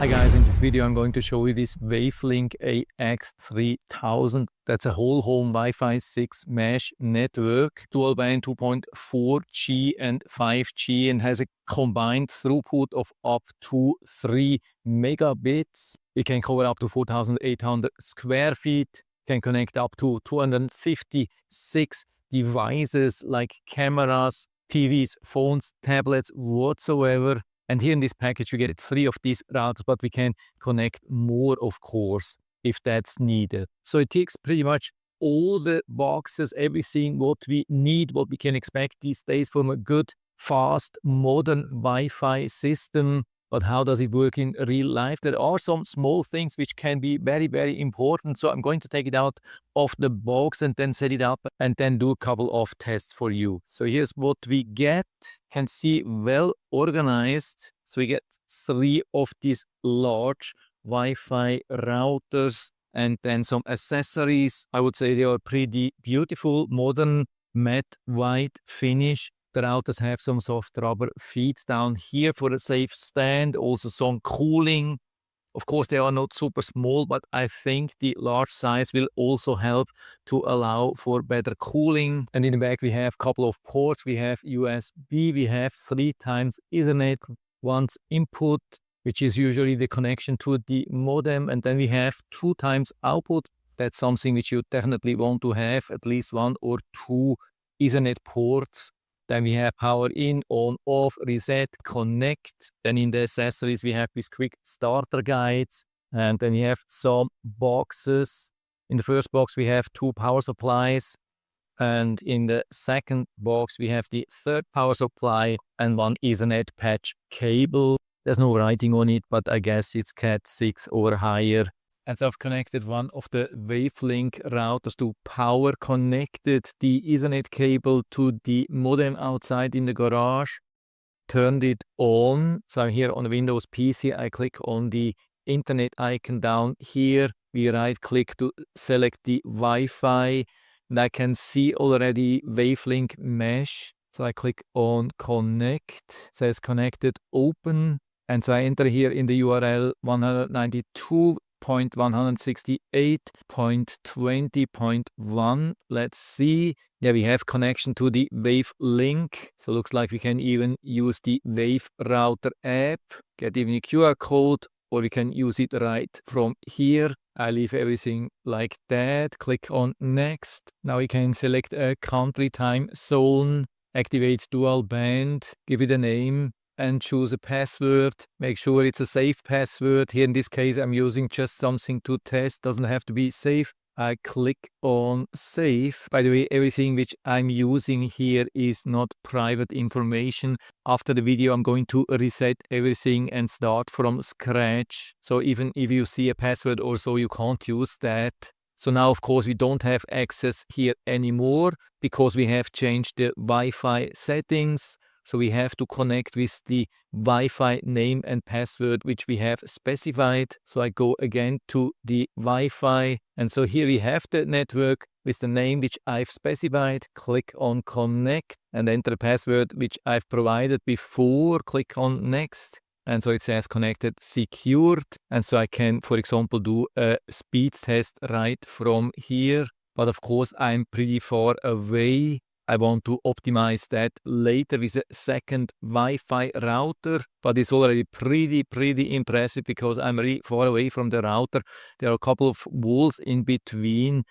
Hi guys, in this video I'm going to show you this WAVLINK AX3000. That's a whole home Wi-Fi 6 mesh network, dual band 2.4G and 5G, and has a combined throughput of up to 3 megabits. It can cover up to 4,800 square feet, can connect up to 256 devices like cameras, TVs, phones, tablets, whatsoever. And here in this package, we get 3 of these routers, but we can connect more, of course, if that's needed. So it ticks pretty much all the boxes, everything what we need, what we can expect these days from a good, fast, modern Wi-Fi system. But how does it work in real life? There are some small things which can be very, very important. So I'm going to take it out of the box and then set it up and then do a couple of tests for you. So here's what we get. Can see well organized. So we get 3 of these large Wi-Fi routers and then some accessories. I would say they are pretty beautiful, modern, matte white finish. The routers have some soft rubber feet down here for a safe stand, also some cooling. Of course, they are not super small, but I think the large size will also help to allow for better cooling. And in the back, we have a couple of ports. We have USB, we have 3 times Ethernet, once input, which is usually the connection to the modem. And then we have 2 times output. That's something which you definitely want to have, at least 1 or 2 Ethernet ports. Then we have power in, on, off, reset, connect. Then in the accessories, we have these quick starter guides. And then we have some boxes. In the first box, we have 2 power supplies. And in the second box, we have the third power supply and 1 Ethernet patch cable. There's no writing on it, but I guess it's Cat 6 or higher. And so I've connected one of the WAVLINK routers to power, connected the Ethernet cable to the modem outside in the garage, turned it on. So I'm here on the Windows PC. I click on the internet icon down here. We right click to select the Wi-Fi. And I can see already WAVLINK mesh. So I click on connect. It says connected, open. And so I enter here in the URL 192.168.20.1. Let's see. Yeah, we have connection to the WAVLINK. So looks like we can even use the Wave Router app, get even a QR code, or we can use it right from here. I leave everything like that. Click on next. Now we can select a country, time zone, activate dual band, give it a name, and choose a password. Make sure it's a safe password. Here in this case, I'm using just something to test. Doesn't have to be safe. I click on save. By the way, everything which I'm using here is not private information. After the video, I'm going to reset everything and start from scratch. So even if you see a password or so, you can't use that. So now, of course, we don't have access here anymore because we have changed the Wi-Fi settings. So we have to connect with the Wi-Fi name and password which we have specified. So I go again to the Wi-Fi. And so here we have the network with the name which I've specified. Click on connect and enter the password which I've provided before. Click on next. And so it says connected, secured. And so I can, for example, do a speed test right from here. But of course, I'm pretty far away. I want to optimize that later with a second Wi-Fi router, but it's already pretty impressive because I'm really far away from the router. There are a couple of walls in between,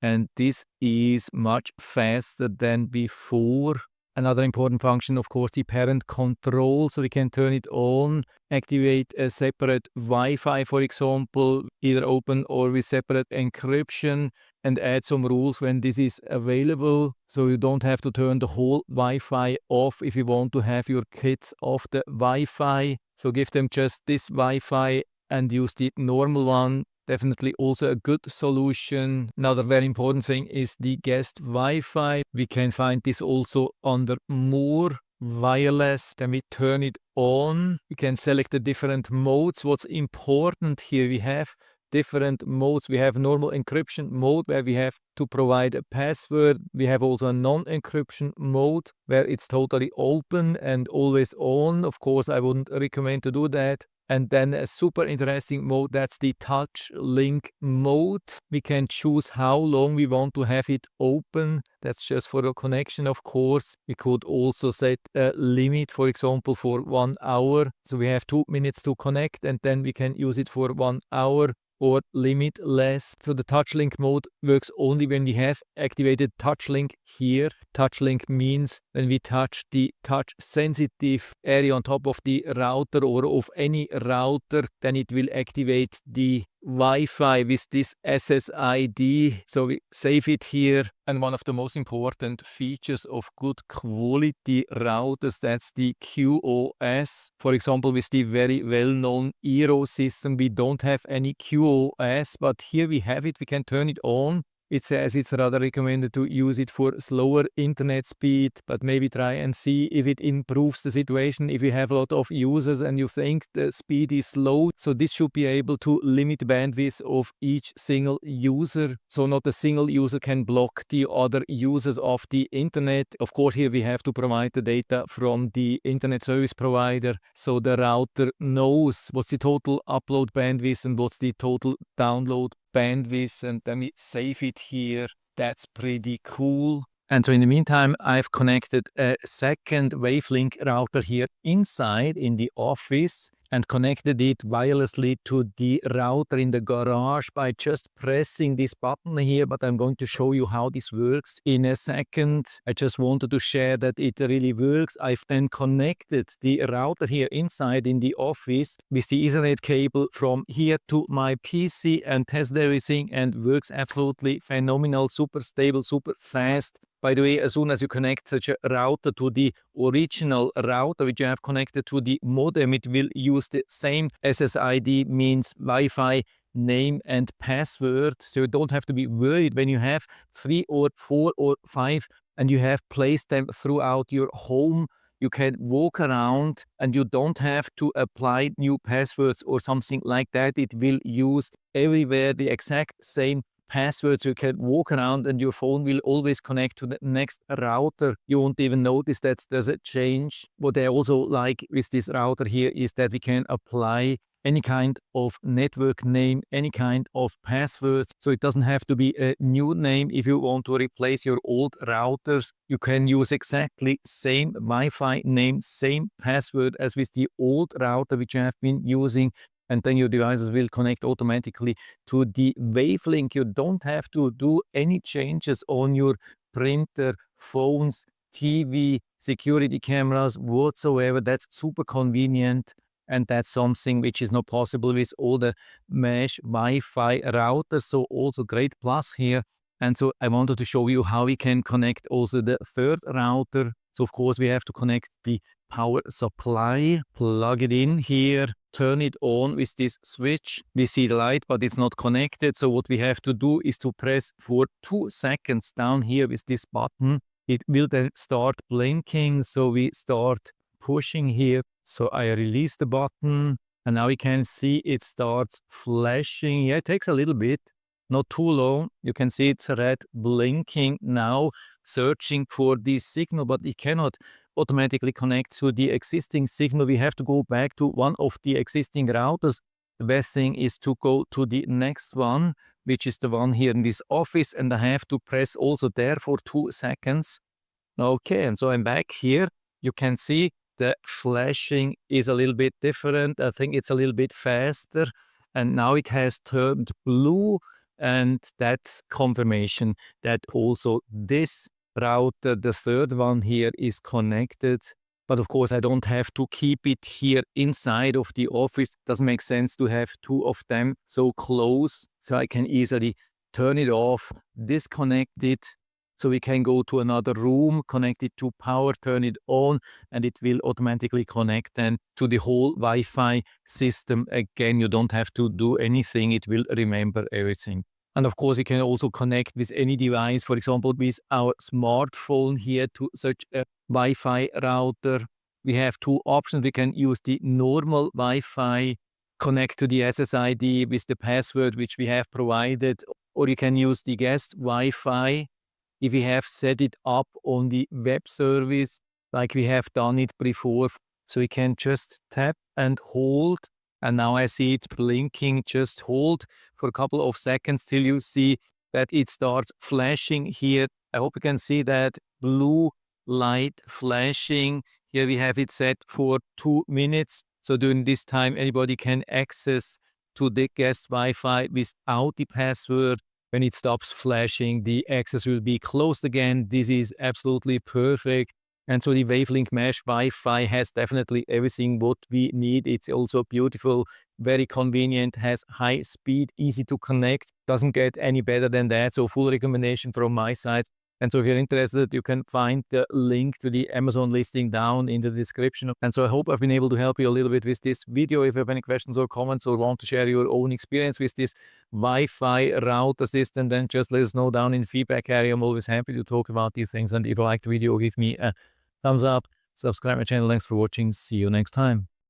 and this is much faster than before. Another important function, of course, the parent control. So we can turn it on, activate a separate Wi-Fi, for example, either open or with separate encryption, and add some rules when this is available. So you don't have to turn the whole Wi-Fi off if you want to have your kids off the Wi-Fi. So give them just this Wi-Fi and use the normal one. Definitely also a good solution. Another very important thing is the guest Wi-Fi. We can find this also under more wireless. Then we turn it on. We can select the different modes. What's important here, we have different modes. We have normal encryption mode where we have to provide a password. We have also a non-encryption mode where it's totally open and always on. Of course, I wouldn't recommend to do that. And then a super interesting mode, that's the touch link mode. We can choose how long we want to have it open. That's just for the connection, of course. We could also set a limit, for example, for 1 hour. So we have 2 minutes to connect, and then we can use it for 1 hour or limitless. So the touch link mode works only when we have activated touch link here. Touch link means when we touch the touch sensitive area on top of the router or of any router, then it will activate the Wi-Fi with this SSID. So we save it here. And one of the most important features of good quality routers, that's the QoS. For example, with the very well-known Eero system, we don't have any QoS, but here we have it. We can turn it on. It says it's rather recommended to use it for slower internet speed, but maybe try and see if it improves the situation. If you have a lot of users and you think the speed is slow, so this should be able to limit bandwidth of each single user. So not a single user can block the other users of the internet. Of course, here we have to provide the data from the internet service provider, so the router knows what's the total upload bandwidth and what's the total download bandwidth, and then we save it here. That's pretty cool. And so in the meantime, I've connected a second WaveLink router here inside in the office and connected it wirelessly to the router in the garage by just pressing this button here, but I'm going to show you how this works in a second. I just wanted to share that it really works. I've then connected the router here inside in the office with the Ethernet cable from here to my PC and tested everything, and works absolutely phenomenal, super stable, super fast. By the way, as soon as you connect such a router to the original router which you have connected to the modem, it will use the same SSID, means Wi-Fi name and password. So you don't have to be worried when you have 3 or 4 or 5 and you have placed them throughout your home. You can walk around and you don't have to apply new passwords or something like that. It will use everywhere the exact same passwords. You can walk around and your phone will always connect to the next router. You won't even notice that there's a change. What I also like with this router here is that we can apply any kind of network name, any kind of passwords. So it doesn't have to be a new name. If you want to replace your old routers, you can use exactly same Wi-Fi name, same password as with the old router which you have been using. And then your devices will connect automatically to the WaveLink. You don't have to do any changes on your printer, phones, TV, security cameras, whatsoever. That's super convenient. And that's something which is not possible with all the mesh Wi-Fi routers. So also great plus here. And so I wanted to show you how we can connect also the third router. So of course we have to connect the power supply, plug it in here, turn it on with this switch. We see the light, but it's not connected. So what we have to do is to press for 2 seconds down here with this button. It will then start blinking. So we start pushing here. So I release the button and now we can see it starts flashing. Yeah, it takes a little bit, not too long. You can see it's red blinking now, searching for this signal, but it cannot automatically connect to the existing signal. We have to go back to one of the existing routers. The best thing is to go to the next one, which is the one here in this office, and I have to press also there for 2 seconds. Okay, and so I'm back here. You can see the flashing is a little bit different. I think it's a little bit faster, and now it has turned blue, and that's confirmation that also this router, the third one here, is connected. But of course I don't have to keep it here inside of the office. Doesn't make sense to have 2 of them so close. So I can easily turn it off, disconnect it, so we can go to another room, connect it to power, turn it on, and it will automatically connect then to the whole Wi-Fi system. Again, you don't have to do anything. It will remember everything. And of course, we can also connect with any device, for example, with our smartphone here to such a Wi-Fi router. We have 2 options. We can use the normal Wi-Fi, connect to the SSID with the password which we have provided, or you can use the guest Wi-Fi if we have set it up on the web service like we have done it before. So we can just tap and hold And now I see it blinking. Just hold for a couple of seconds till you see that it starts flashing here. I hope you can see that blue light flashing. Here we have it set for 2 minutes. So during this time, anybody can access to the guest Wi-Fi without the password. When it stops flashing, the access will be closed again. This is absolutely perfect. And so the WaveLink Mesh Wi-Fi has definitely everything what we need. It's also beautiful, very convenient, has high speed, easy to connect. Doesn't get any better than that. So full recommendation from my side. And so if you're interested, you can find the link to the Amazon listing down in the description. And so I hope I've been able to help you a little bit with this video. If you have any questions or comments or want to share your own experience with this Wi-Fi router system, then just let us know down in the feedback area. I'm always happy to talk about these things. And if you liked the video, give me a thumbs up, subscribe my channel. Thanks for watching. See you next time.